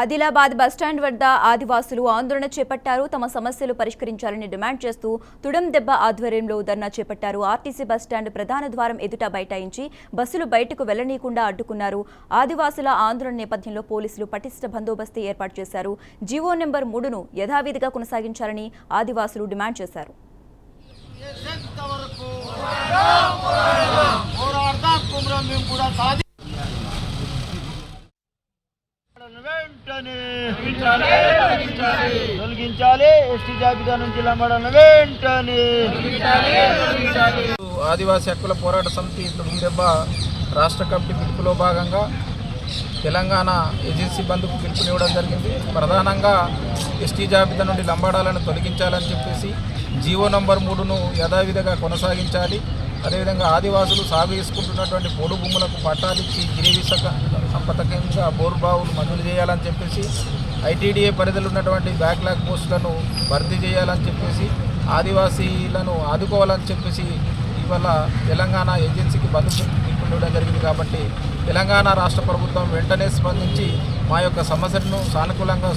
Adilabad bus stand వద్ద ఆదివాసులు ఆందోళన చేపట్టారు. తమ సమస్యలు పరిష్కరించాలని డిమాండ్ చేస్తూ తుడం దెబ్బ ఆధ్వర్యంలో ధర్నా చేపట్టారు. ఆర్టీసీ బస్టాండ్ ప్రధాన ద్వారం ఎదుట బైఠాయించి బస్సులు బయటకు వెళ్లనీయకుండా అడ్డుకున్నారు. ఆదివాసుల ఆందోళన నేపథ్యంలో పోలీసులు పటిష్ట బందోబస్తు ఏర్పాటు చేశారు. జీవో నెంబర్ 3ను యథావిధిగా కొనసాగించాలని ఆదివాసులు డిమాండ్ చేశారు. తొలగించాలి ఎస్టీ జాబితా నుంచి లంబడలను వెంటనే. ఆదివాసీ హక్కుల పోరాట సమితి తుడం దెబ్బ రాష్ట్ర కమిటీ పిలుపులో భాగంగా తెలంగాణ ఏజెన్సీ బంద్కు పిలుపునివ్వడం జరిగింది. ప్రధానంగా ఎస్టీ జాబితా నుండి లంబాడాలను తొలగించాలని చెప్పేసి జీవో నంబర్ 3ను యథావిధిగా కొనసాగించాలి. అదేవిధంగా ఆదివాసులు సాగు చేసుకుంటున్నటువంటి పోడు భూములకు పట్టాలిచ్చి గిరివిసక పథకంగా బోరుబావులు మంజూరు చేయాలని చెప్పేసి ఐటీడీఏ పరిధిలో ఉన్నటువంటి బ్యాక్లాగ్ పోస్టులను భర్తీ చేయాలని చెప్పేసి ఆదివాసీలను ఆదుకోవాలని చెప్పేసి ఇవాళ తెలంగాణ ఏజెన్సీకి బంధు పిలుపునివ్వడం జరిగింది. కాబట్టి తెలంగాణ రాష్ట్ర ప్రభుత్వం వెంటనే స్పందించి మా యొక్క సమస్యలను సానుకూలంగా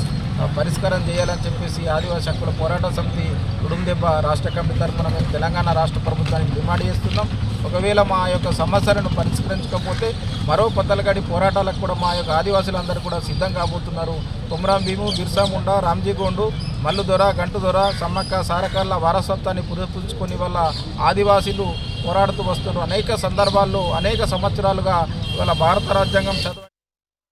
పరిష్కారం చేయాలని చెప్పేసి ఆదివాసీ హక్కుల పోరాట సమితి తుడం దెబ్బ రాష్ట్ర కమిటీ తరఫున మేము తెలంగాణ రాష్ట్ర ప్రభుత్వానికి డిమాండ్ చేస్తున్నాం. ఒకవేళ మా యొక్క సమస్యలను పరిష్కరించకపోతే మరో పద్దలగడి పోరాటాలకు కూడా మా యొక్క ఆదివాసులందరూ కూడా సిద్ధం కాబోతున్నారు. కొమరం భీము, బిర్సా ముండా, రామ్జీగోండు, మల్లుదొర, గంటుదొర, సమ్మక్క సారకర్ల వారసత్వాన్ని పురస్కరించుకొని వల్ల ఆదివాసీలు పోరాడుతూ వస్తున్నారు. అనేక సందర్భాల్లో అనేక సంవత్సరాలుగా ఇవాళ భారత రాజ్యాంగం